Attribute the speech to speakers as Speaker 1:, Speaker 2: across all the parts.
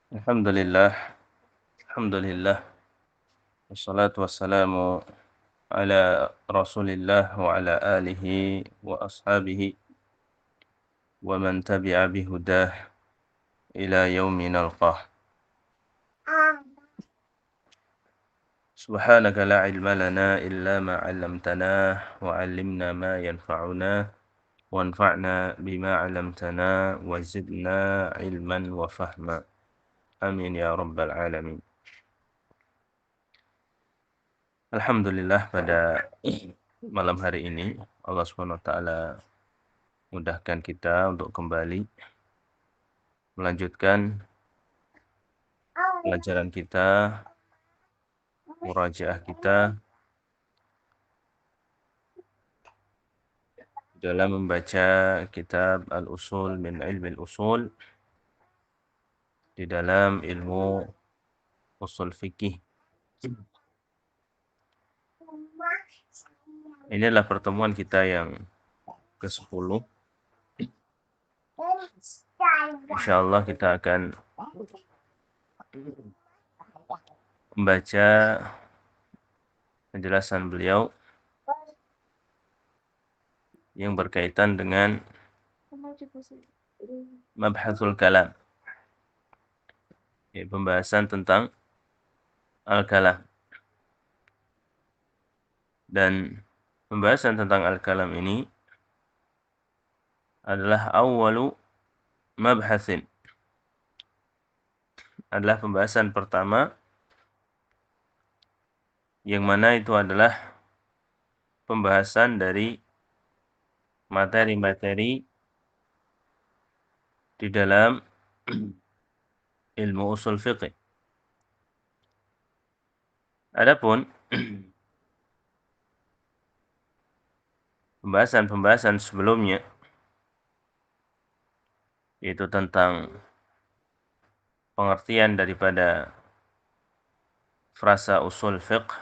Speaker 1: Alhamdulillah, alhamdulillah, wassalatu wassalamu ala Rasulillah wa ala alihi wa ashabihi wa man tabi'a bihudah ila yaumi nalqah. Subhanaka la ilma lana illa ma 'allamtana wa 'allimna ma yanfa'una wanfa'na bima 'allamtana wa zidna ilman wa fahma. Amin ya rabbal alamin. Alhamdulillah pada malam hari ini Allah Subhanahu wa taala mudahkan kita untuk kembali melanjutkan pelajaran kita, murajaah kita dalam membaca kitab Al-Usul min Ilmi Al-Usul di dalam ilmu usul fikih. Ini adalah pertemuan kita yang ke-10. Insyaallah kita akan membaca penjelasan beliau yang berkaitan dengan mabhasul kalam, pembahasan tentang al-kalam. Dan pembahasan tentang al-kalam ini adalah awwalu mabhasin, adalah pembahasan pertama yang mana itu adalah pembahasan dari materi-materi di dalam ilmu usul fiqh. Adapun pembahasan-pembahasan sebelumnya, yaitu tentang pengertian daripada frasa usul fiqh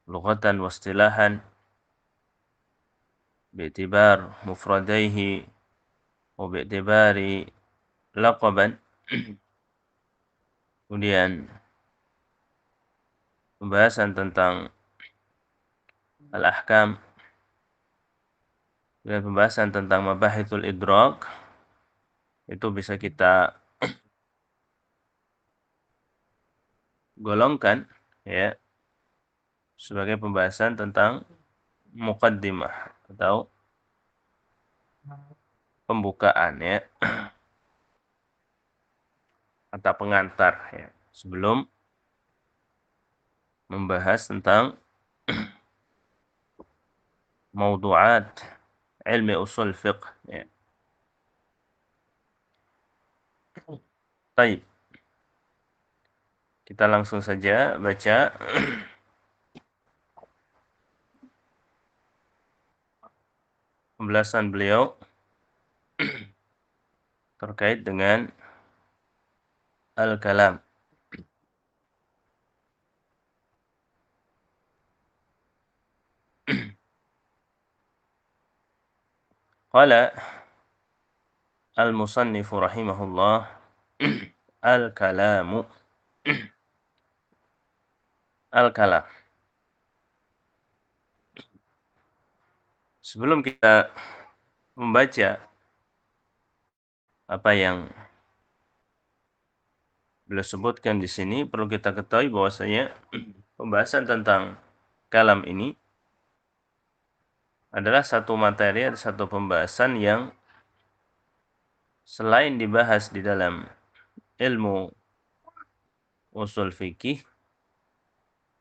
Speaker 1: lughatan wa istilahan bi'tibar mufradaihi wa bi'tibari laqaban. Kemudian pembahasan tentang al-ahkam dan pembahasan tentang mabahithul idrak itu bisa kita golongkan ya sebagai pembahasan tentang muqaddimah atau pembukaan ya atau pengantar ya sebelum membahas tentang maudu'at ilmi usul fiqh ya. Baik. Kita langsung saja baca pembahasan beliau terkait dengan al-kalam. Qala al-musannifu rahimahullah al-kalamu. Al-kalam. Sebelum kita membaca apa yang beliau sebutkan di sini, perlu kita ketahui bahwasanya pembahasan tentang kalam ini adalah satu materi, satu pembahasan yang selain dibahas di dalam ilmu usul fikih,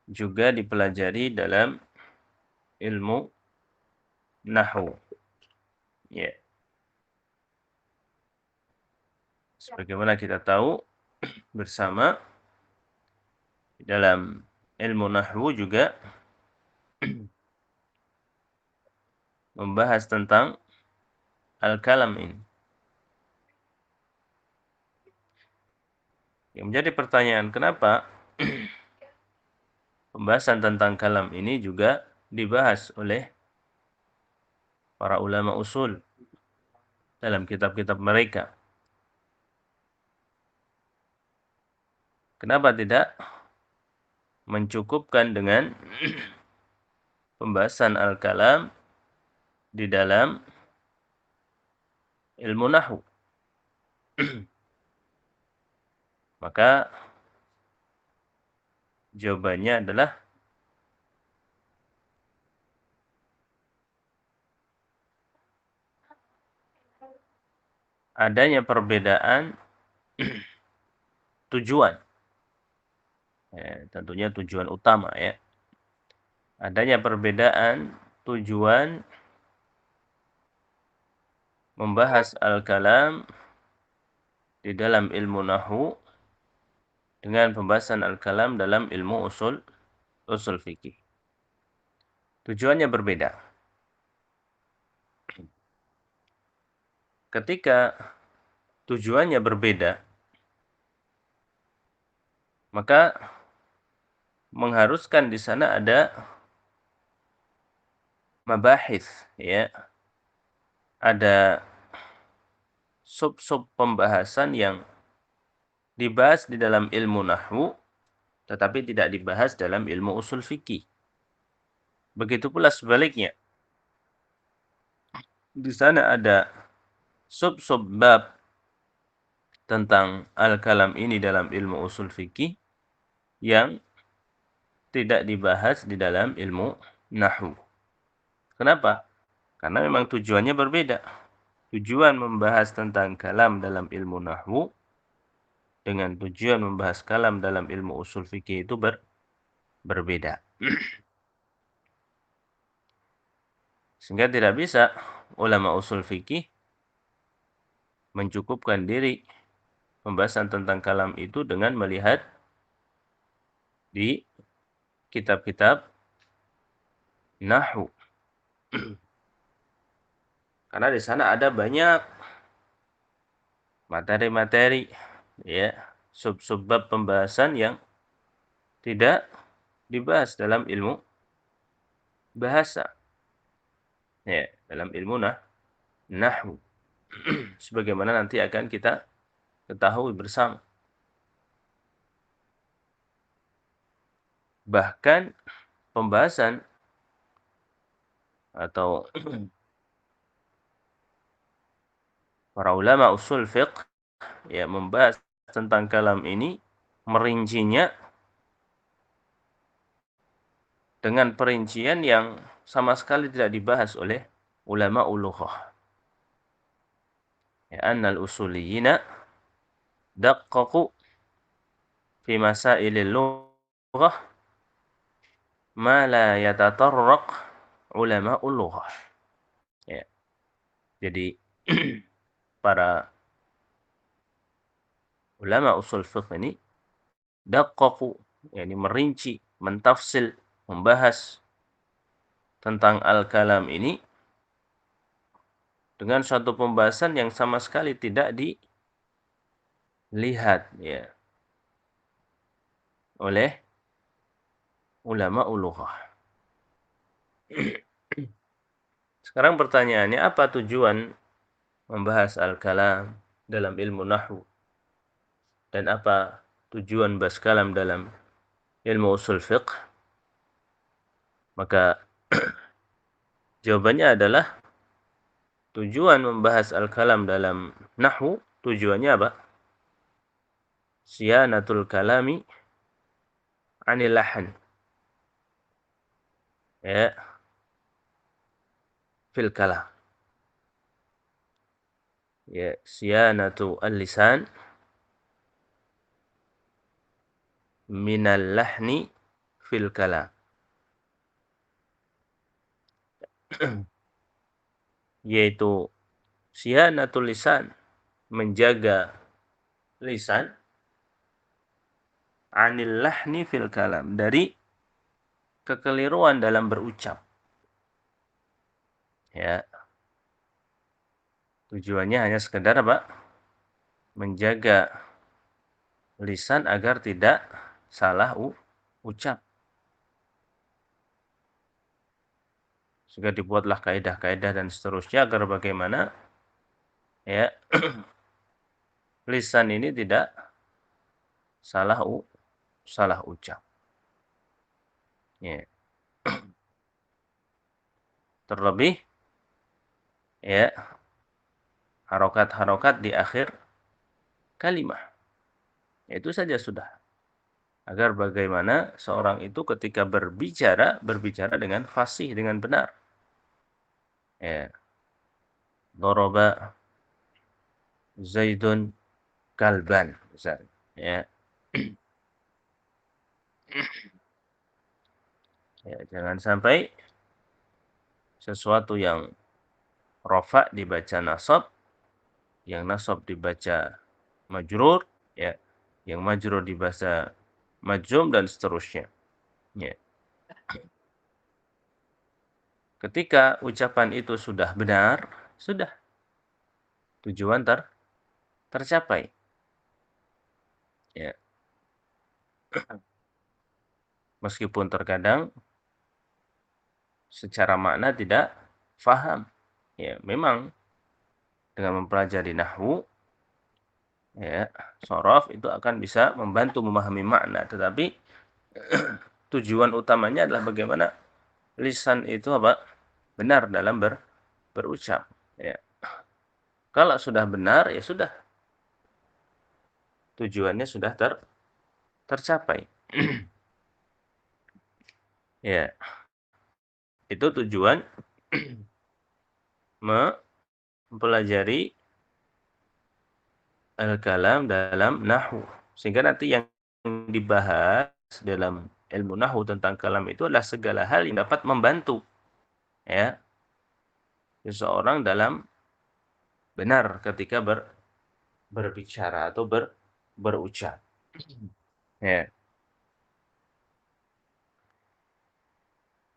Speaker 1: juga dipelajari dalam ilmu nahwu. Ya. Sebagaimana kita tahu bersama, dalam ilmu nahwu juga membahas tentang al-kalam ini. Yang menjadi pertanyaan, kenapa pembahasan tentang kalam ini juga dibahas oleh para ulama usul dalam kitab-kitab mereka? Kenapa tidak mencukupkan dengan pembahasan al-kalam di dalam ilmu nahwu? Maka jawabannya adalah adanya perbedaan tujuan. Ya, tentunya tujuan utama ya. Adanya perbedaan tujuan membahas al-kalam di dalam ilmu nahwu dengan pembahasan al-kalam dalam ilmu usul fikih. Tujuannya berbeda. Ketika tujuannya berbeda, maka mengharuskan di sana ada mabahis ya, ada sub-sub pembahasan yang dibahas di dalam ilmu nahwu tetapi tidak dibahas dalam ilmu usul fikih. Begitu pula sebaliknya. Di sana ada sub-sub bab tentang al-kalam ini dalam ilmu usul fikih yang tidak dibahas di dalam ilmu nahwu. Kenapa? Karena memang tujuannya berbeda. Tujuan membahas tentang kalam dalam ilmu nahwu dengan tujuan membahas kalam dalam ilmu usul fikih itu berbeda. Sehingga tidak bisa ulama usul fikih mencukupkan diri pembahasan tentang kalam itu dengan melihat di kitab-kitab nahwu. Karena di sana ada banyak materi-materi ya, sub-sub bab pembahasan yang tidak dibahas dalam ilmu bahasa. Ya, dalam ilmu nahwu. Sebagaimana nanti akan kita ketahui bersama. Bahkan pembahasan atau para ulama usul fiqh ya membahas tentang kalam ini, merincinya dengan perincian yang sama sekali tidak dibahas oleh ulama ulughah. Ya, annal usuliyina daqqaqu fi masailil lughah ma la yatatarraq ulama ulughah. Ya. Jadi para ulama usul fiqh ini daqqaqu, yakni merinci, mentafsil, membahas tentang al-kalam ini dengan suatu pembahasan yang sama sekali tidak dilihat ya oleh ulama ulughah. Sekarang pertanyaannya, apa tujuan membahas al-kalam dalam ilmu nahwu dan apa tujuan bahas kalam dalam ilmu usul fiqh? Maka jawabannya adalah tujuan membahas al-kalam dalam nahwu, tujuannya apa? Siyanatul kalami anil lahan. Ya, fil kalam. Ya, siyanatu al-lisan minal lahni fil kalam. Yaitu siyanatul lisan, menjaga lisan, anil lahni fil kalam, dari kekeliruan dalam berucap. Ya, tujuannya hanya sekedar apa? Menjaga lisan agar tidak salah ucap. Sehingga dibuatlah kaidah-kaidah dan seterusnya agar bagaimana ya lisan ini tidak salah salah ucap. Ya. Terlebih ya harokat-harokat di akhir kalimat. Itu saja sudah. Agar bagaimana seorang itu ketika berbicara dengan fasih, dengan benar. Ya. Daraba Zaidun kalban misalnya. Ya. Ya, jangan sampai sesuatu yang rofa dibaca nasab, yang nasab dibaca majrur, ya, yang majrur dibaca majzum dan seterusnya. Ya. Ketika ucapan itu sudah benar, sudah tujuan tercapai. Ya. Meskipun terkadang secara makna tidak faham. Ya, memang dengan mempelajari nahwu, ya, sorof itu akan bisa membantu memahami makna, tetapi tujuan utamanya adalah bagaimana lisan itu apa? Benar dalam berucap. Ya. Kalau sudah benar, ya sudah tujuannya sudah tercapai. Ya, itu tujuan mempelajari al-kalam dalam nahwu. Sehingga nanti yang dibahas dalam ilmu nahwu tentang kalam itu adalah segala hal yang dapat membantu ya seseorang dalam benar ketika berbicara atau berucap. Ya.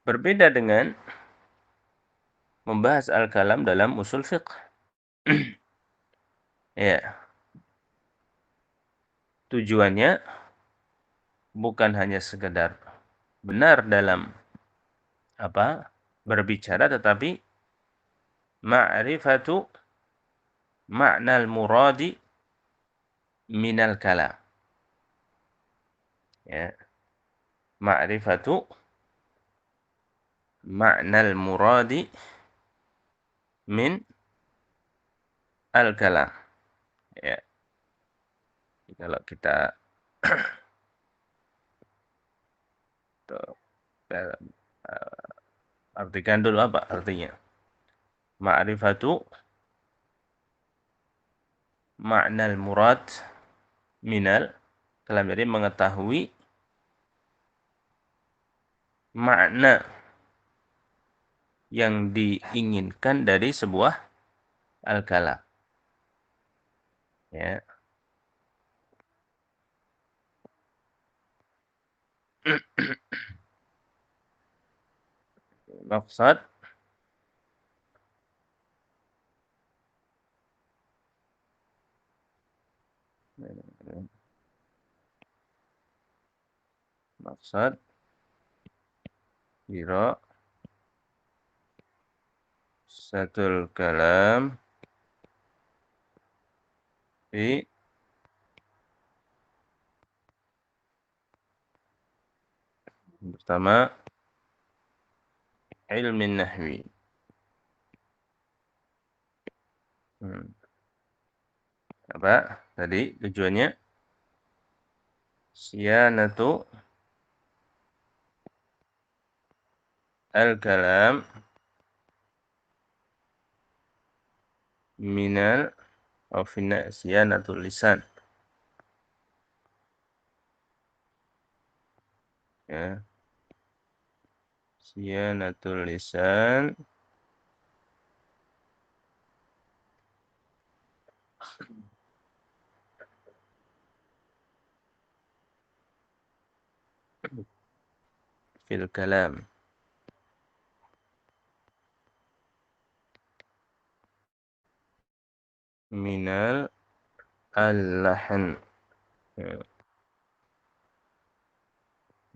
Speaker 1: Berbeda dengan membahas al-kalam dalam usul fiqh. Ya, tujuannya bukan hanya sekedar benar dalam apa? Berbicara, tetapi ma'rifatu ma'nal muradi minal kalam. Ya, ma'rifatu ma'nal muradi min al-kalam. Ya, kalau kita tuh, eh, artikan dulu apa artinya. Ma'rifatu ma'nal murad minal kalam. Jadi mengetahui makna yang diinginkan dari sebuah al-kalam. Ya. Maksud maksud biro satul kalam fi pertama ilmi nahwi. Apa tadi tujuannya? Siyanatu al-kalam minal afina siyanatul lisan. Ya, siyanatul lisan fil kalam. Minal al-lahan. Ya,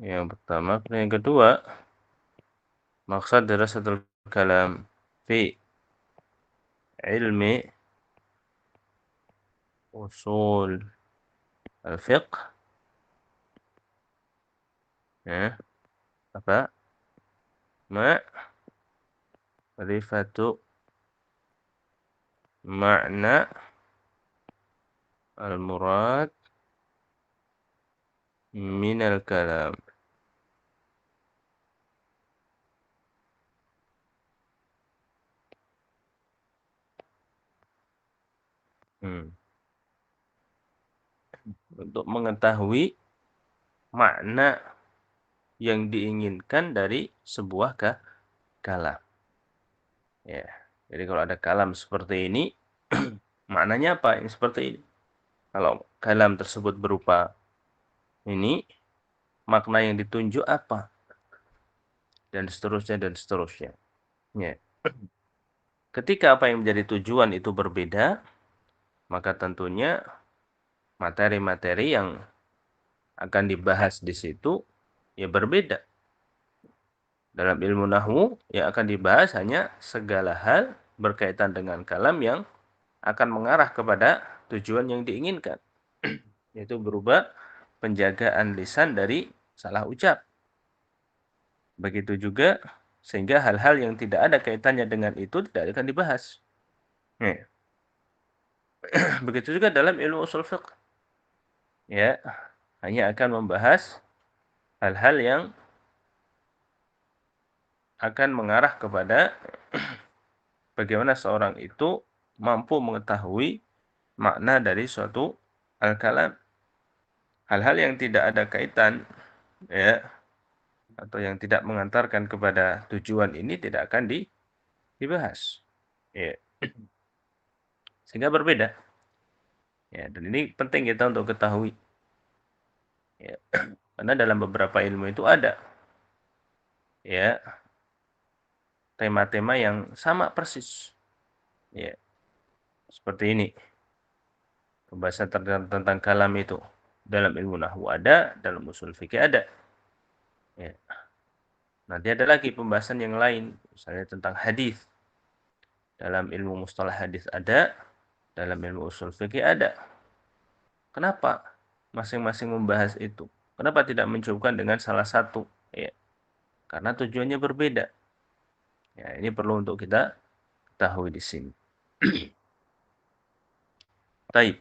Speaker 1: yang pertama. Yang kedua, maksud dirasatul kalam fi ilmi usul al-fiqh Ya, apa? Ma'rifatu makna al-murad minal kalam. Hmm. Untuk mengetahui makna yang diinginkan dari sebuah kalam. Ya. Jadi kalau ada kalam seperti ini, maknanya apa yang seperti ini? Kalau kalam tersebut berupa ini, makna yang ditunjuk apa? Dan seterusnya dan seterusnya. Ya. Ketika apa yang menjadi tujuan itu berbeda, maka tentunya materi-materi yang akan dibahas di situ ya berbeda. Dalam ilmu nahwu yang akan dibahas hanya segala hal berkaitan dengan kalam yang akan mengarah kepada tujuan yang diinginkan, yaitu berupa penjagaan lisan dari salah ucap. Begitu juga sehingga hal-hal yang tidak ada kaitannya dengan itu tidak akan dibahas. Ya. Begitu juga dalam ilmu usul fiqh. Ya, hanya akan membahas hal-hal yang akan mengarah kepada bagaimana seorang itu mampu mengetahui makna dari suatu al-kalam. Hal-hal yang tidak ada kaitan ya atau yang tidak mengantarkan kepada tujuan ini tidak akan dibahas. Ya. Sehingga berbeda. Ya, dan ini penting kita untuk ketahui. Ya. Karena dalam beberapa ilmu itu ada ya tema-tema yang sama persis. Ya, seperti ini. Pembahasan tentang kalam itu dalam ilmu nahwu ada, dalam usul fikih ada. Ya. Nanti ada lagi pembahasan yang lain, misalnya tentang hadis. Dalam ilmu mustalah hadis ada, dalam ilmu usul fikih ada. Kenapa masing-masing membahas itu? Kenapa tidak mencukupkan dengan salah satu? Ya, karena tujuannya berbeda. Ya, ini perlu untuk kita ketahui di sini. Baik.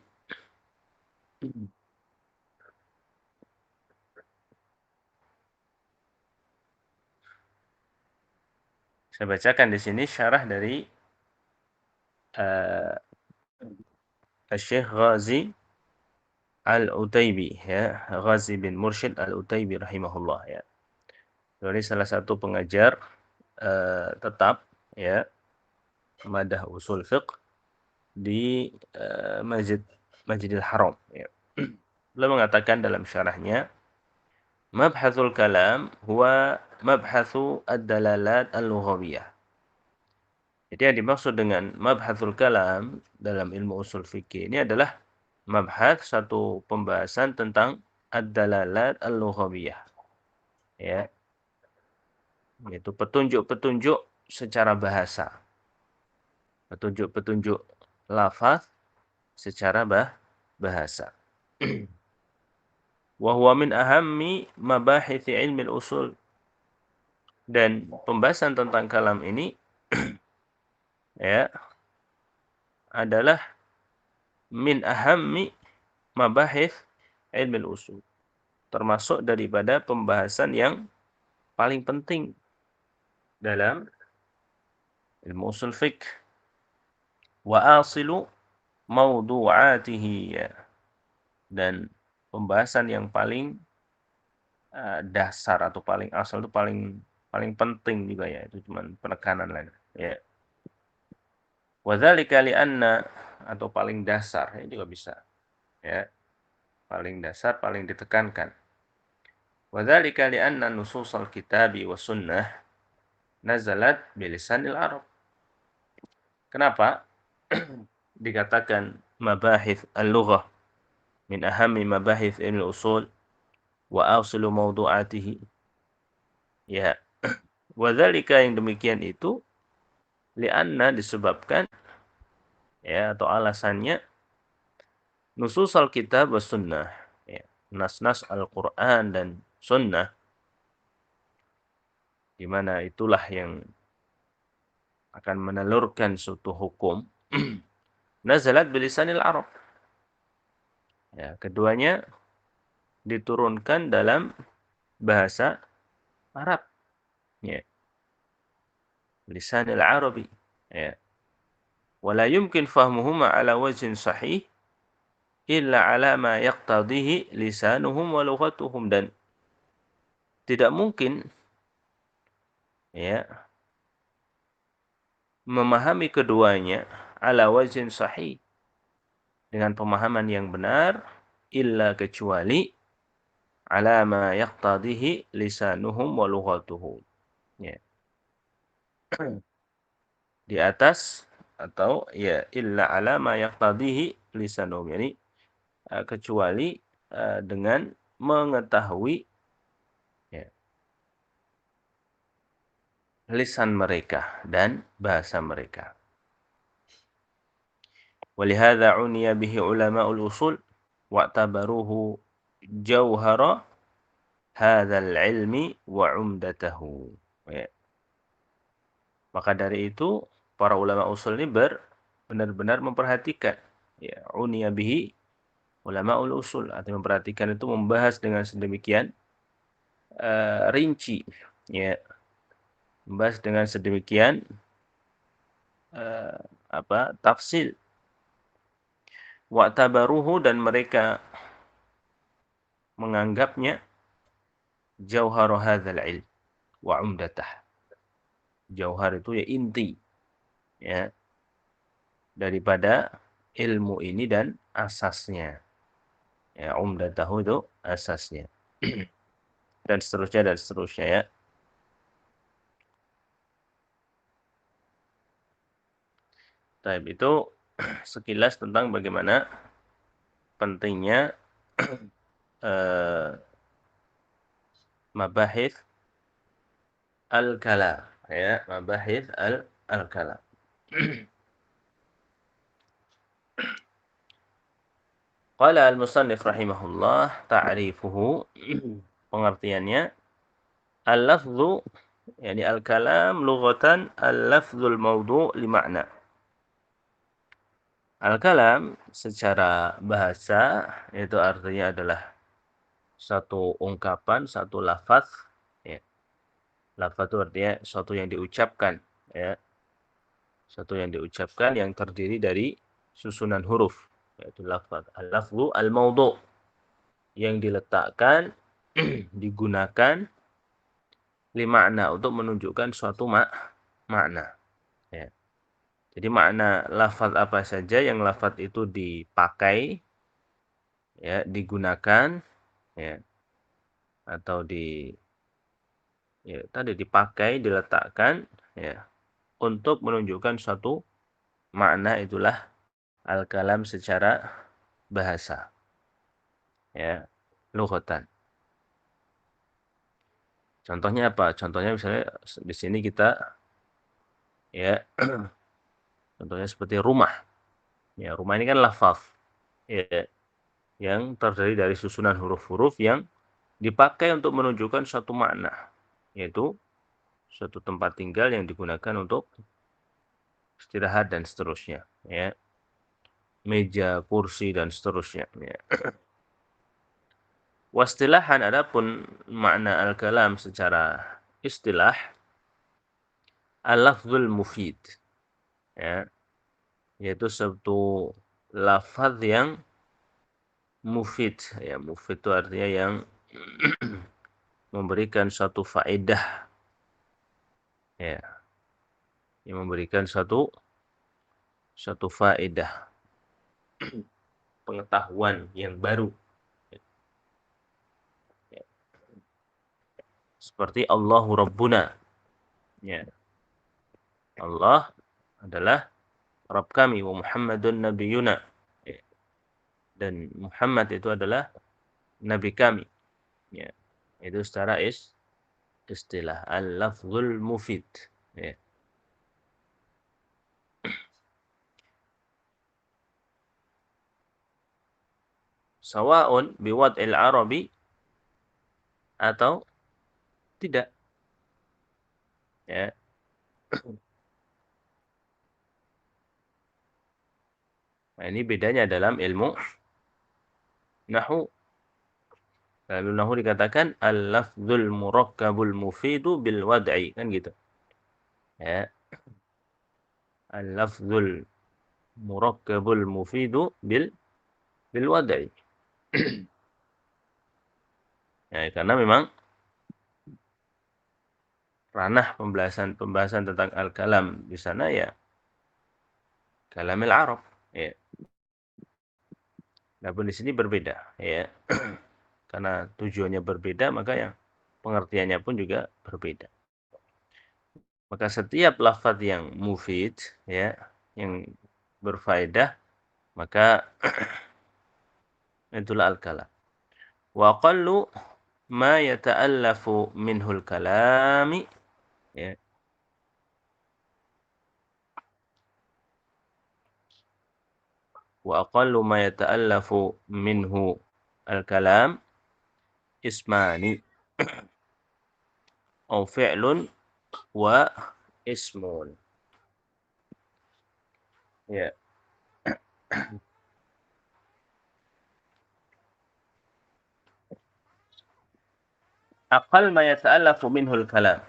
Speaker 1: Saya bacakan di sini syarah dari uh, Syekh Ghazi Al-Utaibi ya, Ghazi bin Mursyid Al-Utaibi rahimahullah ya. Ini salah satu pengajar tetap ya madah usul fiqh di Masjidil Haram ya. Beliau mengatakan dalam syarahnya, mabhasul kalam huwa mabhatsu ad-dalalat al-lughawiyah. Jadi yang dimaksud dengan mabhasul kalam dalam ilmu usul fikih ini adalah mabhath satu pembahasan tentang ad-dalalat al-lughawiyah. Ya, yaitu petunjuk-petunjuk secara bahasa. Petunjuk-petunjuk lafaz secara bahasa. Wa huwa min ahammi mabahith ilmi al-usul. Dan pembahasan tentang kalam ini ya adalah min ahammi mabahith ilmi al-usul. Termasuk daripada pembahasan yang paling penting dalam ilmu usul fiqh. Wa asilu mawdu'atihi ya. Dan pembahasan yang paling dasar atau paling asal itu paling paling penting juga ya, itu cuma penekanan lain ya. Wadzalika li'anna atau paling dasar ini juga bisa ya. Paling dasar, paling ditekankan. Wadzalika li'anna nususal kitabi was sunnah nazalat bilisanil Arab. Kenapa dikatakan mabahith al-lughah min ahammi mabahith al-usul wa awsilu mawdu'atihi? Ya, wadzalika yang demikian itu li'anna disebabkan ya atau alasannya nusus al-kitab was sunnah ya, nas-nas Al-Qur'an dan sunnah di mana itulah yang akan menelurkan suatu hukum. Nazalat bilisanil Arab. Ya, keduanya diturunkan dalam bahasa Arab. Ya, lisanil Arabi. Ya. Wala yumkin fahmuhuma ala wajhin sahih illa ala ma yaqtadihi lisanuhum wa lughatuhum, dan tidak mungkin ya memahami keduanya ala wajhin sahih dengan pemahaman yang benar illa kecuali ala ma yaqtadihi lisanuhum wa lughatuhum. Ya. Di atas atau ya illa ala ma yaqtadihi lisanuhum, yani kecuali dengan mengetahui ya, lisan mereka dan bahasa mereka. Walihada uniya bihi ulama'ul usul wa'tabaruhu jauhara hadzal ilmi wa umdatahu. Ya. Maka dari itu para ulama usul ini benar-benar memperhatikan ya uniya bihi ulamaul usul, artinya memperhatikan itu membahas dengan sedemikian rinci ya, membahas dengan sedemikian tafsil. Wa'tabaruhu, dan mereka menganggapnya jauharu hadzal ilm wa umdatah. Jauhar itu ya inti ya daripada ilmu ini dan asasnya. Ya, umdatahu itu asasnya. Dan seterusnya ya. Baik, itu sekilas tentang bagaimana pentingnya mabahith al-kalam ya, mabahith al-kalam. Qala al-musannif rahimahullah ta'rifuhu, pengertiannya al-lafzu yani al-kalam lughatan al-lafzul mawdu' li ma'na. Al-kalam secara bahasa itu artinya adalah satu ungkapan, satu lafaz ya. Lafaz itu artinya sesuatu yang diucapkan ya. Satu yang diucapkan yang terdiri dari susunan huruf, yaitu lafaz. Al-lafzu al-mawdu', yang diletakkan digunakan makna, untuk menunjukkan suatu makna ya. Jadi makna lafaz apa saja yang lafaz itu dipakai ya, digunakan ya, atau dipakai, diletakkan ya untuk menunjukkan suatu makna, itulah al-kalam secara bahasa ya, lughatan. Contohnya apa? Contohnya misalnya di sini kita ya contohnya seperti rumah. Ya, rumah ini kan lafaz ya, yang terdiri dari susunan huruf-huruf yang dipakai untuk menunjukkan suatu makna, yaitu suatu tempat tinggal yang digunakan untuk istirahat dan seterusnya ya. Meja, kursi dan seterusnya ya. Wastilahan, adapun makna al-kalam secara istilah, al-lafzul mufid ya, yaitu suatu lafaz yang mufid ya. Mufid itu artinya yang memberikan suatu faedah ya, yang memberikan suatu faedah, pengetahuan yang baru ya. Seperti Allahu Rabbuna ya, Allah adalah Rabb kami, wa Muhammadun nabiyuna ya. Dan Muhammad itu adalah nabi kami ya. Itu secara istilah al-lafzul mufid ya. Sawa'un biwad'il arabi atau tidak Ya. Nah, ini bedanya dalam ilmu nahwu. Lalu nahwu dikatakan al-lafdzul murakkabul mufidu bil wad'i, kan gitu. Ya. Al-lafdzul murakkabul mufidu bil wad'i. Ya, karena memang ranah pembahasan tentang al-kalam di sana ya kalamil Arab. Ya. Namun di sini berbeda, ya. Karena tujuannya berbeda, maka yang pengertiannya pun juga berbeda. Maka setiap lafaz yang mufid, ya, yang berfaedah, maka itulah al-kalam. Wa aqallu ma yata'allafu minhul kalami, ya. Wa aqallu ma yata'allafu minhu al-kalam ismani au fi'lun wa ismun. Ya. Aqall ma yata'allafu minhul kalam.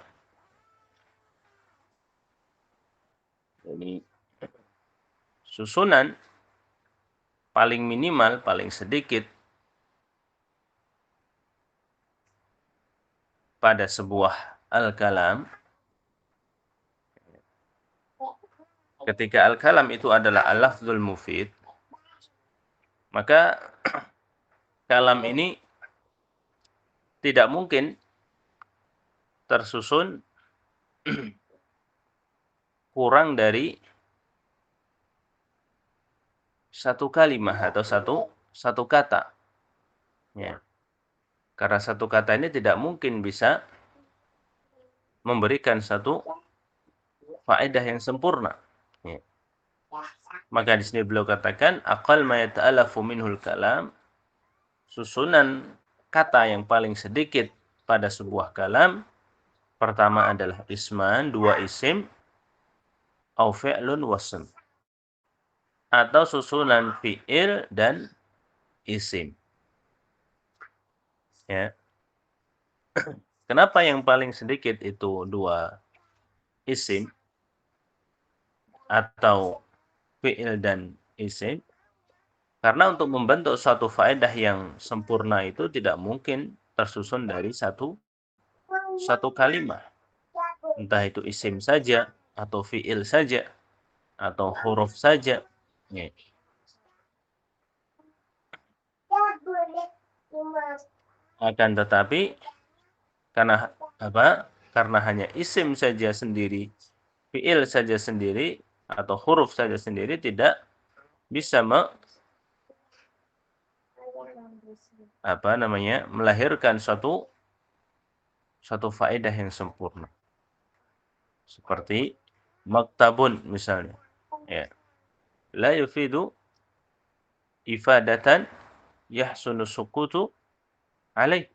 Speaker 1: Jadi susunan paling minimal, paling sedikit pada sebuah al-kalam, ketika al-kalam itu adalah al-lafzul mufid, maka kalam ini tidak mungkin tersusun kurang dari satu kalimat atau satu kata. Ya. Karena satu kata ini tidak mungkin bisa memberikan satu faedah yang sempurna. Ya. Maka di sini beliau katakan aqall ma yata'alafu minhul kalam, susunan kata yang paling sedikit pada sebuah kalam, pertama adalah isman, dua isim, au fi'lun wasm, atau susunan fi'il dan isim. Ya. Kenapa yang paling sedikit itu dua isim atau fi'il dan isim? Karena untuk membentuk suatu faedah yang sempurna itu tidak mungkin tersusun dari satu kalimat. Entah itu isim saja, atau fi'il saja, atau huruf saja. Ya. Akan tetapi karena apa? Karena hanya isim saja sendiri, fi'il saja sendiri, atau huruf saja sendiri tidak bisa melahirkan suatu faedah yang sempurna. Seperti maktabun misalnya. Ya. La yufidu ifadatan yahsunu sukutu alaih.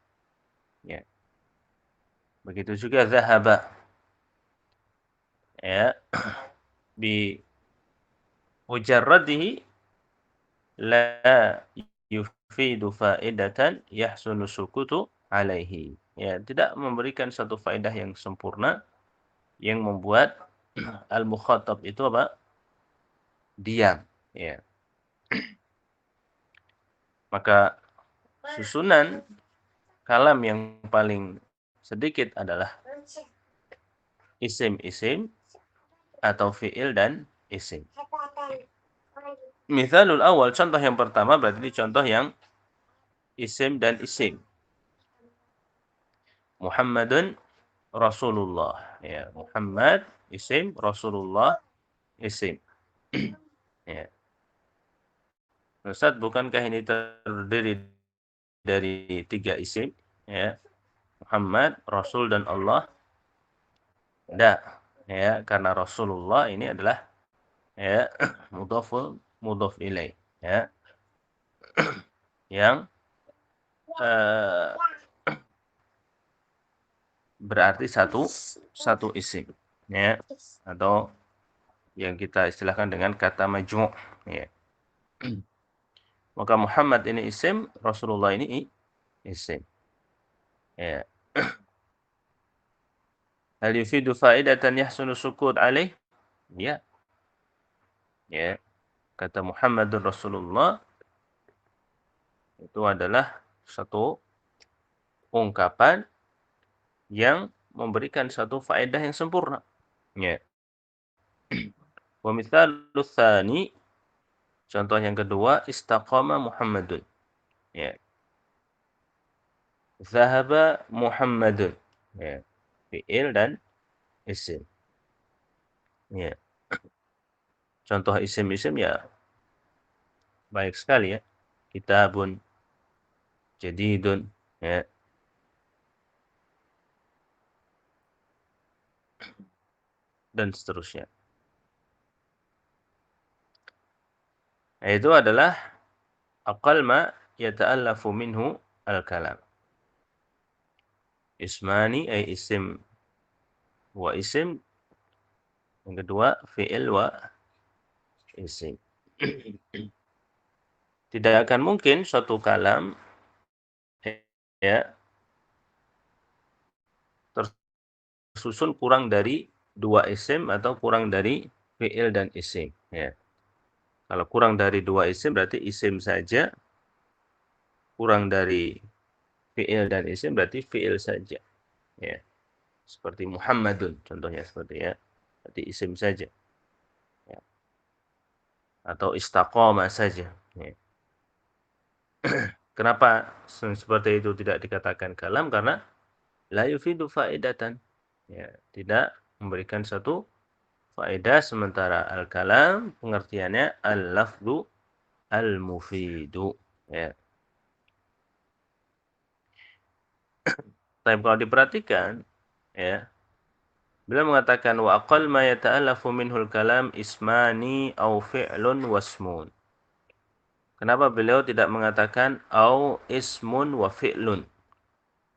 Speaker 1: Ya. Begitu juga zahaba. Ya. Bi mujarradihi la yufidu faedatan yahsunu sukutu alaihi. Ya, tidak memberikan satu faedah yang sempurna yang membuat al-mukhatab itu apa? Diam, ya. Maka susunan kalam yang paling sedikit adalah isim-isim atau fi'il dan isim. Mithalul awal, contoh yang pertama berarti ini contoh yang isim dan isim. Muhammadun Rasulullah. Ya, Muhammad isim, Rasulullah isim. Ya. Ustaz, bukankah ini terdiri dari tiga isim? Ya. Muhammad, Rasul dan Allah. Tidak. Ya, karena Rasulullah ini adalah ya mudhaf ilaih. Ya. Yang eh, berarti satu isim, ya, atau yang kita istilahkan dengan kata majmu', ya. Maka Muhammad ini isim, Rasulullah ini isim. Ya. Hal yufidu faidatan yahsunu sukut alaih? Ya. Ya. Kata Muhammadur Rasulullah itu adalah satu ungkapan yang memberikan satu faedah yang sempurna. Ya. Wa mithalu tsani, contoh yang kedua, istaqama Muhammadun. Ya. Zahaba Muhammadun. Ya. Fi'il dan isim. Ya. Contoh isim-isim ya baik sekali ya. Kitabun, jadidun, ya, dan seterusnya. Nah, itu adalah aqal ma yata'allafu minhu al-kalam. Ismani ay isim wa isim. Yang kedua fi'il wa isim. Tidak akan mungkin suatu kalam ya tersusun kurang dari dua isim atau kurang dari fi'il dan isim, ya. Kalau kurang dari dua isim berarti isim saja, kurang dari fi'il dan isim berarti fi'il saja, ya. Seperti Muhammadun contohnya seperti ya. Berarti isim saja, ya. Atau istaqama saja, ya. Kenapa seperti itu tidak dikatakan kalam? Karena la yufidu faedatan, ya, tidak memberikan satu faedah, sementara al-kalam pengertiannya al-lafdu al-mufidu, ya. Tapi kalau diperhatikan, ya, beliau mengatakan wa aqall ma yata'allafu minhul kalam ismani au fi'lun wasmun. Kenapa beliau tidak mengatakan au ismun wa fi'lun,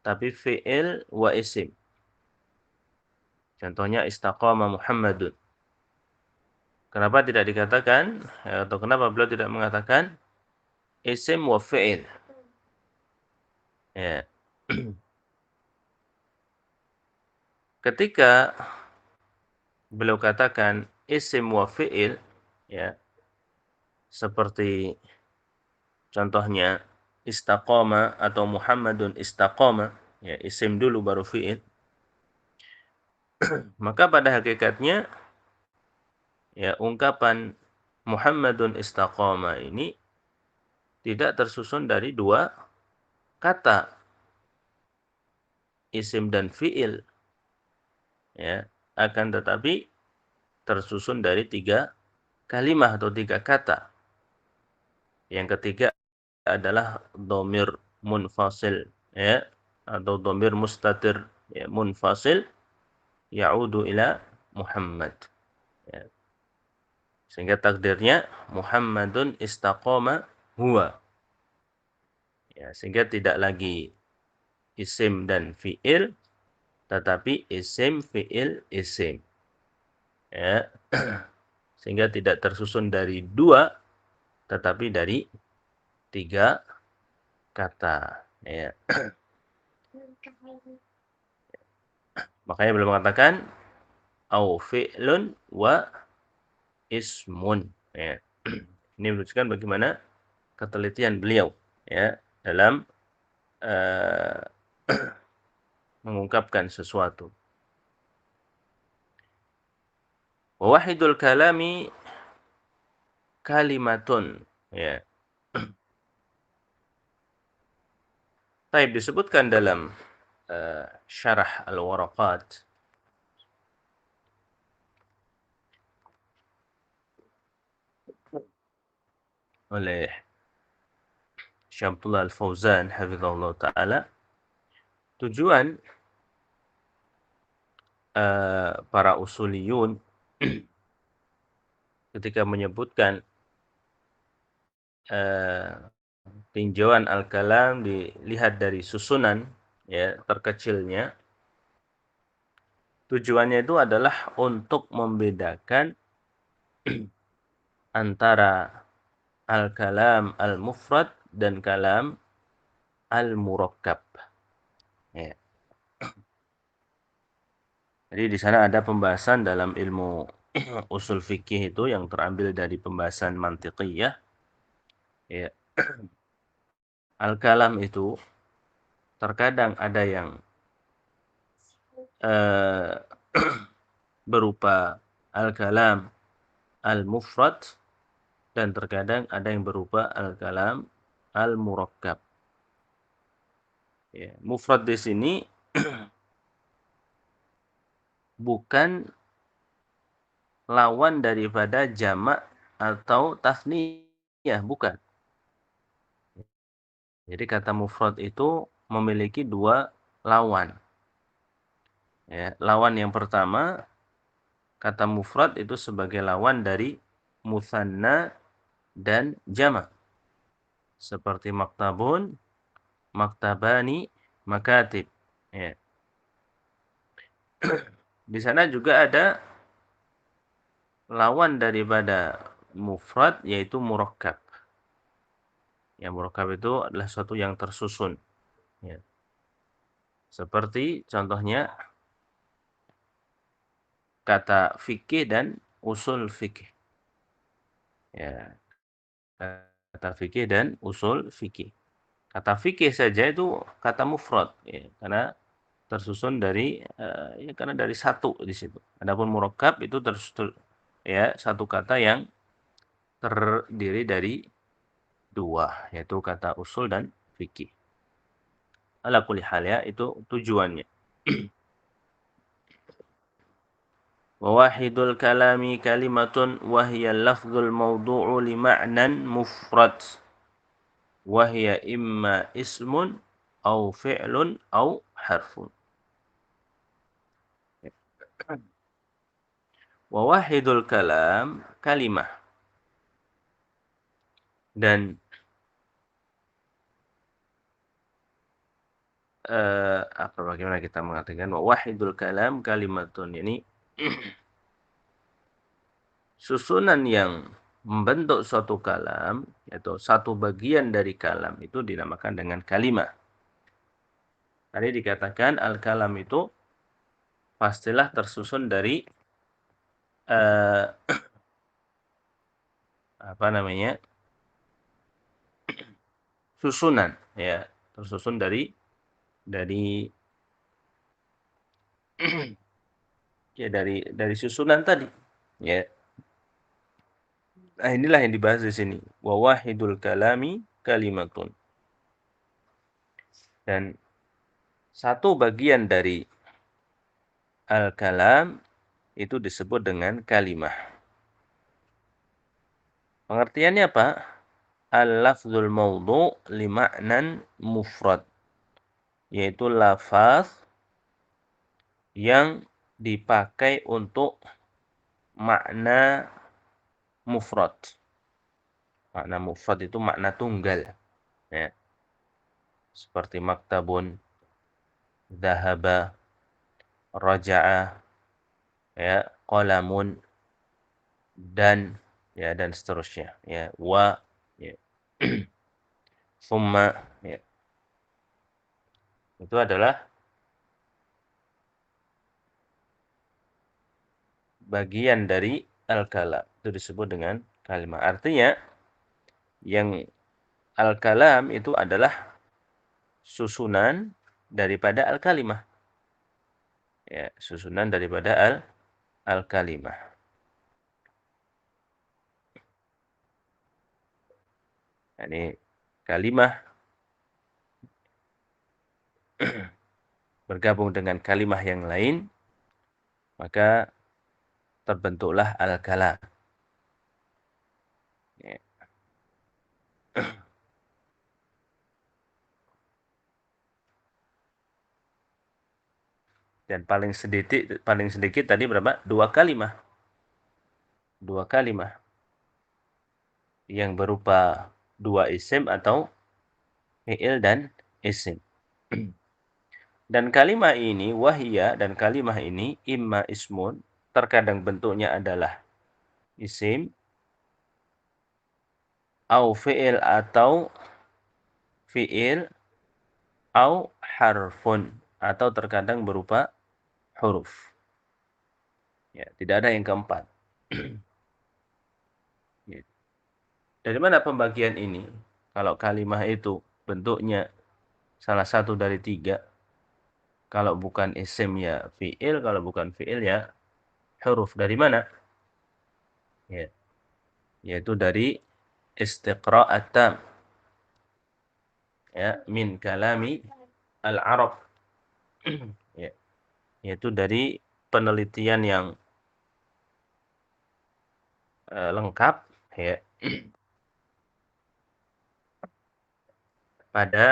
Speaker 1: tapi fi'il wa isim? Contohnya istaqama Muhammadun. Kenapa tidak dikatakan, atau kenapa beliau tidak mengatakan isim wa fi'il? Ya. Ketika beliau katakan isim wa fi'il, ya, seperti contohnya istaqama atau Muhammadun istaqama, ya, isim dulu baru fi'il, maka pada hakikatnya ya ungkapan Muhammadun istaqama ini tidak tersusun dari dua kata, isim dan fi'il, ya, akan tetapi tersusun dari tiga kalimat atau tiga kata. Yang ketiga adalah dhamir munfasil, ya, atau dhamir mustatir, ya, munfasil ya'udu ila Muhammad, ya. Sehingga takdirnya Muhammadun istaqama huwa, ya, sehingga tidak lagi isim dan fi'il, tetapi isim fi'il isim, ya. Sehingga tidak tersusun dari dua, tetapi dari tiga kata, ya. Makanya beliau mengatakan au fi'lun wa ismun, ya. Ini menunjukkan bagaimana ketelitian beliau, ya, dalam uh, mengungkapkan sesuatu. Wahidul kalami kalimatun, ya. Taib disebutkan dalam syarah al-waraqat oleh Syekh Abdullah Al-Fauzan hafizahullah taala, tujuan para usuliyun ketika menyebutkan tinjauan al-kalam dilihat dari susunan, ya, terkecilnya, Tujuannya itu adalah untuk membedakan antara al-kalam al-mufrad dan kalam al-murakkab. Ya. Jadi di sana ada pembahasan dalam ilmu usul fikih itu yang terambil dari pembahasan mantiqiyah. Ya. Al-kalam itu terkadang ada yang eh, berupa al-kalam al-mufrad dan terkadang ada yang berupa al-kalam al-murakkab. Ya. Mufrad di sini bukan lawan daripada jamak atau tasniyah, bukan. Jadi kata mufrad itu memiliki dua lawan. Ya, lawan yang pertama, kata mufrad itu sebagai lawan dari musanna dan jamak. Seperti maktabun, maktabani, makatib. Ya. Di sana juga ada lawan daripada mufrad yaitu murakkab. Ya, murakkab itu adalah sesuatu yang tersusun. Ya. Seperti contohnya kata fikih dan usul fikih. Ya, kata fikih dan usul fikih. Kata fikih saja itu kata mufrad, ya, karena tersusun dari ya karena dari satu di situ. Adapun murakkab itu ya satu kata yang terdiri dari dua, yaitu kata usul dan fikih. Ala kulli hal ya, itu tujuannya. Wawahidul kalami kalimatun wahiyal lafzul mawdu'u li ma'nan mufrad. Wahya imma ismun au fi'lun au harfun. Wawahidul kalam kalimah. Dan bagaimana kita mengatakan wawahidul kalam kalimatun ini susunan yang membentuk suatu kalam atau satu bagian dari kalam itu dinamakan dengan kalimah. Tadi dikatakan al-kalam itu pastilah tersusun dari uh, apa namanya? Susunan, ya, tersusun dari ya dari susunan tadi, ya. Nah, inilah yang dibahas di sini. Wa wahidul kalami kalimatun. Dan satu bagian dari al-kalam itu disebut dengan kalimah. Pengertiannya apa? Al-lafzul mawdu' li ma'nan mufrad. Yaitu lafaz yang dipakai untuk makna mufrad. Makna mufrad itu makna tunggal. Ya. Seperti maktabun, dhahaba, raja'a, ya, qalamun, dan ya dan seterusnya. Ya, wa, ya. Summa, ya. Itu adalah bagian dari al-kalam. Itu disebut dengan kalimah. Artinya yang al-kalam itu adalah susunan daripada al-kalimah. Ya, susunan daripada al-kalimah. Ini kalimah bergabung dengan kalimah yang lain, maka terbentuklah al-kalam. Ya. Dan paling sedikit tadi berapa? Dua kalimah. Dua kalimah yang berupa dua isim atau fi'il dan isim. Dan kalimah ini, wahia dan kalimah ini imma ismun, terkadang bentuknya adalah isim, au fi'il atau fi'il, au harfun, atau terkadang berupa huruf. Ya, tidak ada yang keempat. Ya. Dari mana pembagian ini? Kalau kalimah itu bentuknya salah satu dari tiga, kalau bukan isim ya fi'il, kalau bukan fi'il ya huruf. Dari mana? Ya, yaitu dari istiqra'at tam, ya, min kalami al-Arab. Ya, yaitu dari penelitian yang lengkap, ya, pada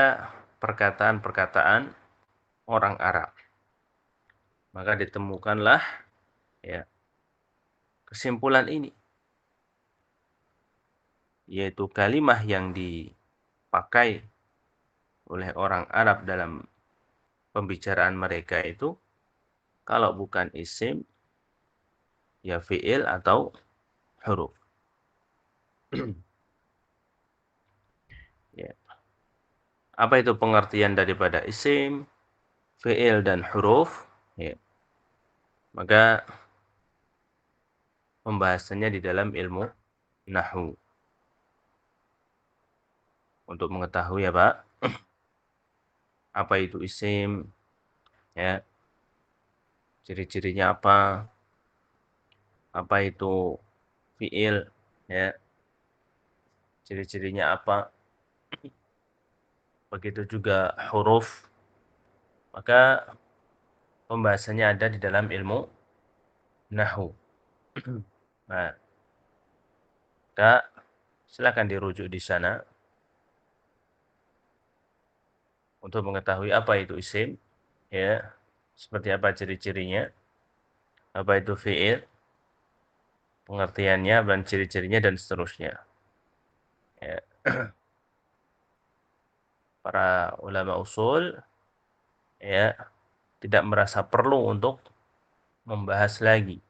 Speaker 1: perkataan-perkataan orang Arab. Maka ditemukanlah, ya, kesimpulan ini, yaitu kalimah yang dipakai oleh orang Arab dalam pembicaraan mereka itu kalau bukan isim ya fi'il atau huruf. Ya. Apa itu pengertian daripada isim, fi'il dan huruf? Ya. Maka pembahasannya di dalam ilmu nahwu. Untuk mengetahui ya Pak, apa itu isim, ya, ciri-cirinya apa itu fi'il, ya, ciri-cirinya apa, begitu juga huruf, maka pembahasannya ada di dalam ilmu nahwu. Nah, Kak, silakan dirujuk di sana untuk mengetahui apa itu isim, ya, seperti apa ciri-cirinya, apa itu fi'il, pengertiannya dan ciri-cirinya dan seterusnya. Ya. Para ulama usul, ya, tidak merasa perlu untuk membahas lagi,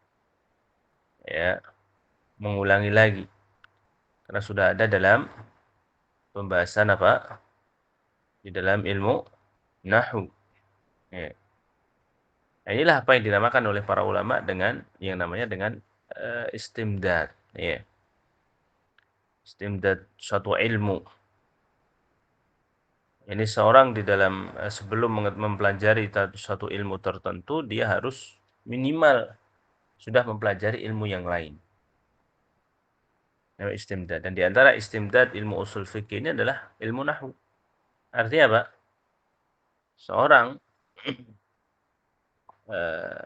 Speaker 1: ya, mengulangi lagi, karena sudah ada dalam pembahasan apa di dalam ilmu nahwu. Ya. Nah, inilah apa yang dinamakan oleh para ulama dengan yang namanya dengan istimdad. Ya. Istimdad suatu ilmu. Ini seorang di dalam sebelum mempelajari suatu ilmu tertentu, dia harus minimal sudah mempelajari ilmu yang lain. Namanya istimdad. Dan di antara istimdad ilmu usul fikih ini adalah ilmu nahwu. Artinya apa? Seorang eh,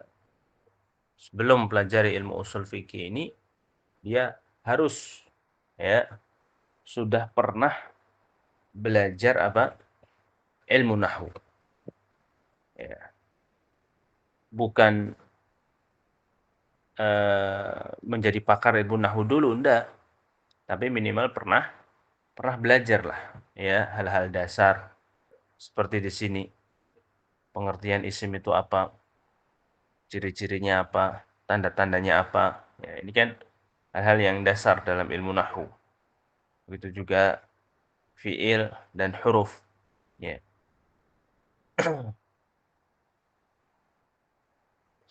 Speaker 1: sebelum mempelajari ilmu usul fikih ini, dia harus, ya, sudah pernah belajar apa? Ilmu nahwu. Ya. Bukan menjadi pakar ilmu nahwu dulu, enggak. Tapi minimal pernah belajar lah, ya, hal-hal dasar seperti di sini. Pengertian isim itu apa? Ciri-cirinya apa? Tanda-tandanya apa? Ya, ini kan hal-hal yang dasar dalam ilmu nahwu. Begitu juga fiil dan huruf. Ya.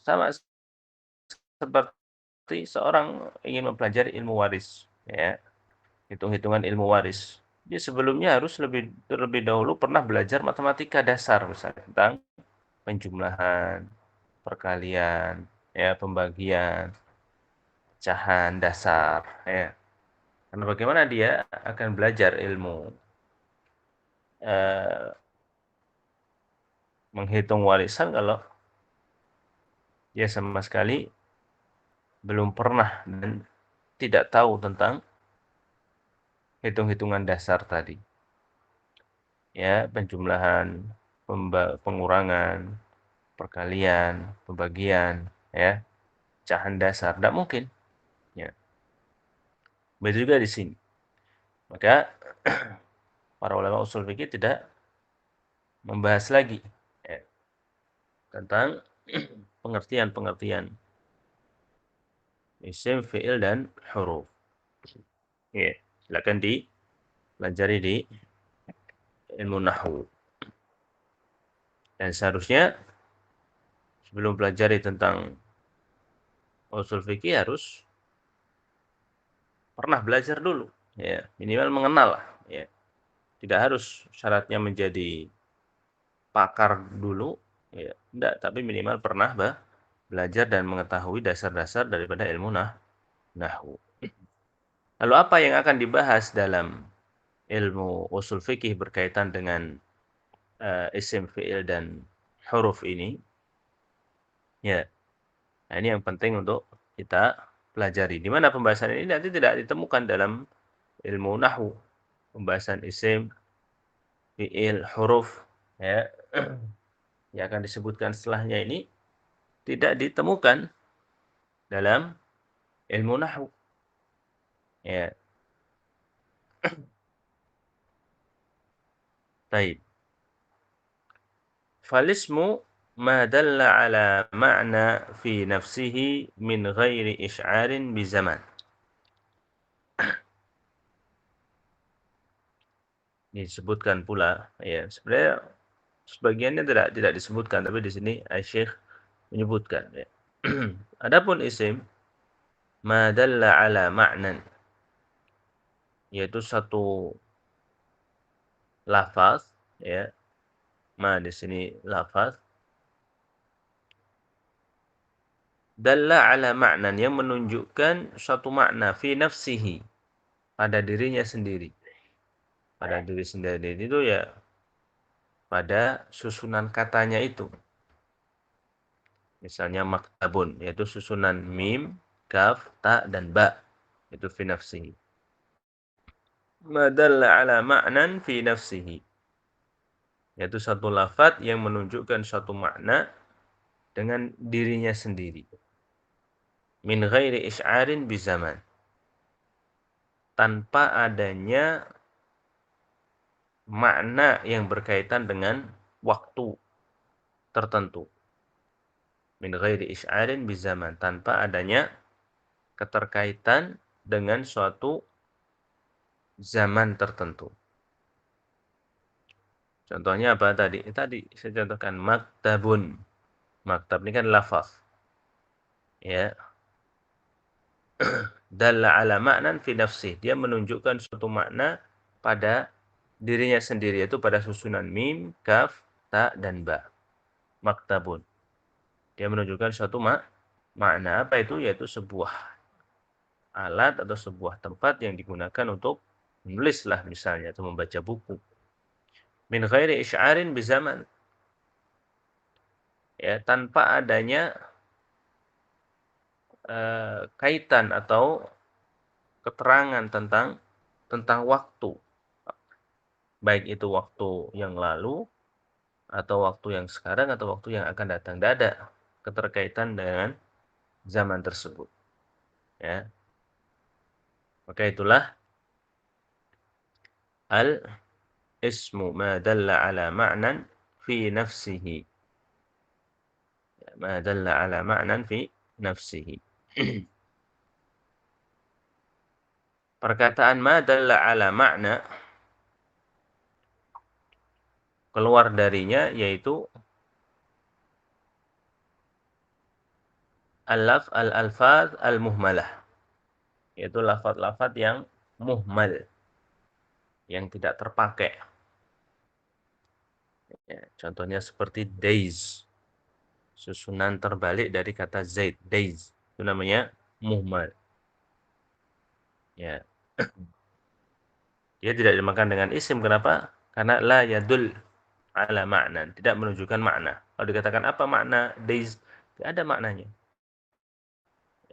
Speaker 1: Sama seperti seorang ingin mempelajari ilmu waris, ya, hitung-hitungan ilmu waris. Dia sebelumnya harus terlebih dahulu pernah belajar matematika dasar misalnya tentang penjumlahan, perkalian, ya, pembagian, pecahan dasar, ya. Karena bagaimana dia akan belajar ilmu eh, menghitung warisan kalau dia sama sekali belum pernah dan tidak tahu tentang hitung-hitungan dasar tadi. Ya, penjumlahan, pengurangan, perkalian, pembagian, ya, pecahan dasar. Tidak mungkin. Ya. Begitu juga di sini. Maka para ulama usul fikih tidak membahas lagi, ya, tentang pengertian-pengertian isim, fi'il, dan huruf. Ya, silakan dipelajari di ilmu nahwu. Dan seharusnya sebelum pelajari tentang usul fikih harus pernah belajar dulu, ya, minimal mengenal lah, ya. Tidak harus syaratnya menjadi pakar dulu, ya, enggak, tapi minimal pernah belajar dan mengetahui dasar-dasar daripada ilmu nahwu. Lalu apa yang akan dibahas dalam ilmu usul fikih berkaitan dengan isim, fi'il, dan huruf ini? Ya, nah ini yang penting untuk kita pelajari. Di mana pembahasan ini nanti tidak ditemukan dalam ilmu nahwu. Pembahasan isim, fi'il, huruf, ya, yang akan disebutkan setelahnya ini tidak ditemukan dalam ilmu nahwu. Ya, baik. Falismu ma dalla ala ma'na fi nafsihi min ghairi isy'arin bi zaman. Disebutkan pula, ya, sebenarnya sebagiannya tidak disebutkan, tapi di sini Syekh menyebutkan, ya. Adapun isim ma dalla ala ma'nan, yaitu satu lafaz, ya. Ma di sini lafaz dalla ala ma'nan, yang menunjukkan suatu makna fi nafsihi, pada dirinya sendiri. Pada diri sendiri itu ya pada susunan katanya itu. Misalnya maktabun, yaitu susunan mim, kaf, ta, dan ba. Itu fi nafsihi. Ma dalla ala ma'nan fi nafsihi, yaitu satu lafaz yang menunjukkan suatu makna dengan dirinya sendiri. Min ghairi isy'arin bi zaman, tanpa adanya makna yang berkaitan dengan waktu tertentu. Min ghairi isy'arin bi zaman, tanpa adanya keterkaitan dengan suatu zaman tertentu. Contohnya apa tadi? Tadi saya contohkan maktabun. Maktab ini kan lafaz. Ya. Dalla ala ma'nan fi nafsih. Dia menunjukkan suatu makna pada dirinya sendiri, yaitu pada susunan mim, kaf, ta, dan ba. Maktabun. Dia menunjukkan suatu makna. Apa itu? Yaitu sebuah alat atau sebuah tempat yang digunakan untuk menulis lah misalnya, atau membaca buku. Min ghairi isy'arin bi zaman. Ya, tanpa adanya kaitan atau keterangan tentang waktu, baik itu waktu yang lalu atau waktu yang sekarang atau waktu yang akan datang. Tidak ada keterkaitan dengan zaman tersebut, ya. Maka itulah al ismu ma dalla ala ma'nan fi nafsihi, ma dalla ala ma'nan fi nafsihi. Perkataan ma dalla ala ma'na, keluar darinya yaitu al-alfaz al-muhmalah, yaitu lafaz-lafaz yang muhmal, yang tidak terpakai. Ya, contohnya seperti days, susunan terbalik dari kata zaid, days, itu namanya muhmal. Ya. Dia tidak dimakan dengan isim. Kenapa? Karena la yadul ala ma'nan, tidak menunjukkan makna. Kalau dikatakan apa makna days, tidak ada maknanya.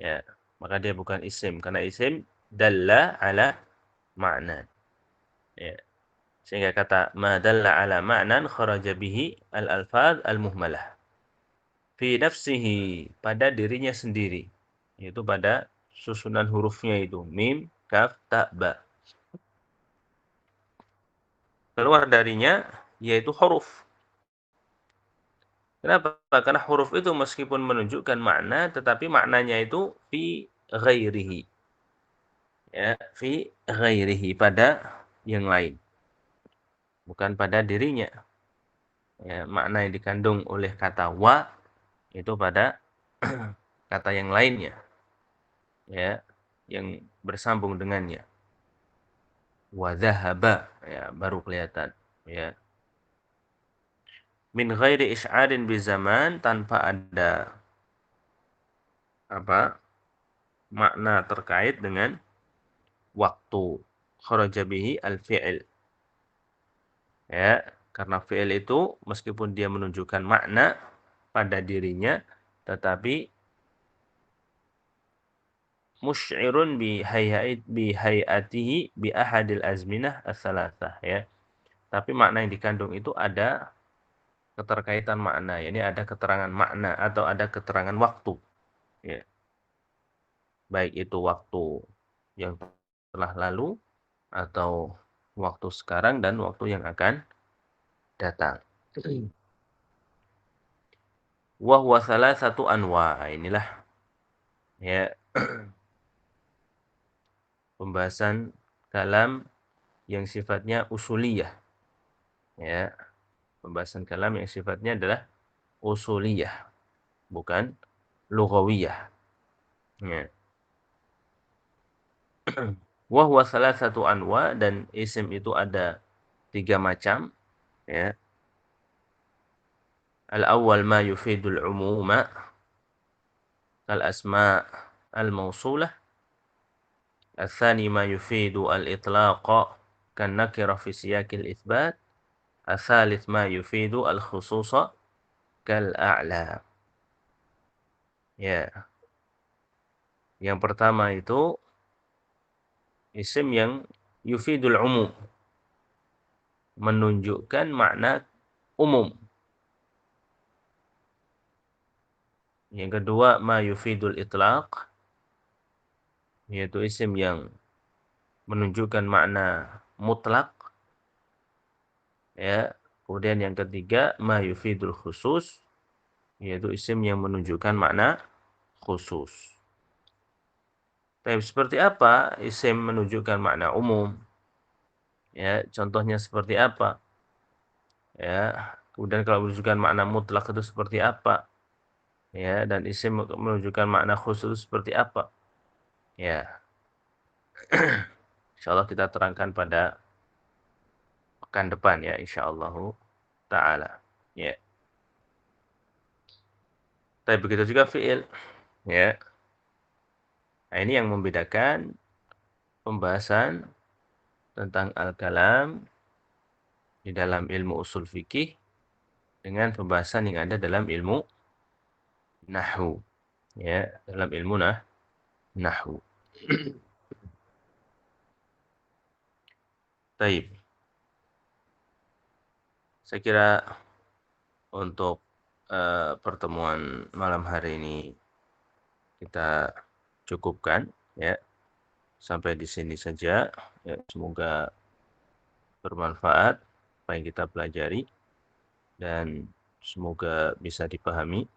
Speaker 1: Ya, maka dia bukan isim, karena isim dalla ala ma'nan. Ya. Sehingga kata ma dalla ala ma'nan kharaja bihi al-alfaz al-muhmalah. Fi nafsihi, pada dirinya sendiri, yaitu pada susunan hurufnya itu mim, kaf, ta, ba. Keluar darinya yaitu huruf. Kenapa? Karena huruf itu meskipun menunjukkan makna, tetapi maknanya itu fi ghairihi, ya, fi ghairihi, pada yang lain, bukan pada dirinya. Ya, makna yang dikandung oleh kata wa itu pada kata yang lainnya, ya, yang bersambung dengannya. Wa dhahaba, ya, baru kelihatan, ya. Min ghairi is'arin bi zaman, tanpa ada apa? Makna terkait dengan waktu. Kharaja bihi al-fi'il. Ya, karena fi'il itu meskipun dia menunjukkan makna pada dirinya, tetapi musy'irun bi hayatihi bi ahadil azminah as-salasah, ya. Tapi makna yang dikandung itu ada keterkaitan makna, ini ada keterangan makna atau ada keterangan waktu, ya. Baik itu waktu yang telah lalu atau waktu sekarang dan waktu yang akan datang. Wa huwa salasatu anwa. Inilah, ya, pembahasan kalam yang sifatnya usuliyah, ya. Pembahasan kalam yang sifatnya adalah usuliyah, bukan lughawiyah, ya. Wa huwa salasatu anwa, dan isim itu ada 3 macam, ya. Al-awwal ma yufidul umuma kal asma' al-mausulah. Al-thani ma yufidu al-itlaqa kan nakira fi siyaqil itsbat. Al-thalits ma yufidu al-khususa kal a'la. Ya, yang pertama itu isim yang yufidul umum, menunjukkan makna umum. Yang kedua ma yufidul itlaq, yaitu isim yang menunjukkan makna mutlak, ya. Kemudian yang ketiga ma yufidul khusus, yaitu isim yang menunjukkan makna khusus. Tapi seperti apa isim menunjukkan makna umum? Ya, contohnya seperti apa? Ya, kemudian kalau menunjukkan makna mutlak itu seperti apa? Ya, dan isim menunjukkan makna khusus seperti apa? Ya, insyaallah kita terangkan pada pekan depan, ya, insyaallah taala. Ya. Tapi begitu juga fiil, ya. Nah, ini yang membedakan pembahasan tentang al-kalam di dalam ilmu usul fikih dengan pembahasan yang ada dalam ilmu nahwu, ya, dalam ilmu nahwu. Baik. Saya kira untuk pertemuan malam hari ini kita cukupkan, ya. Sampai di sini saja, ya. Semoga bermanfaat apa yang kita pelajari dan semoga bisa dipahami.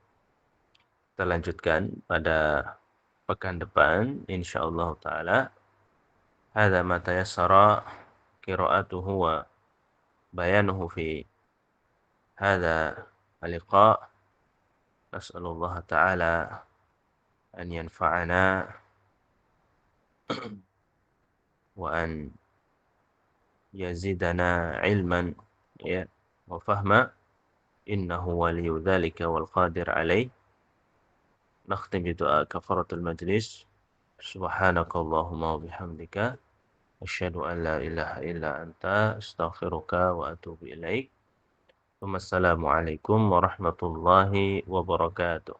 Speaker 1: Kita lanjutkan pada pekan depan insyaallah taala. Hadza ma tayassara qira'atuhu wa bayanuhu fi hadza al-liqa'. Nas'alullah ta'ala an yanfa'ana wa an yazidana ilman, ya, wa fahma, innahu waliyyu dzalika wal qadir alaih. Nakhtim bi du'a kafaratul majlis. Subhanakallahumma wa bihamdika asyhadu an la ilaha illa anta astaghfiruka wa atubu ilaik. Wassalamualaikum warahmatullahi wabarakatuh.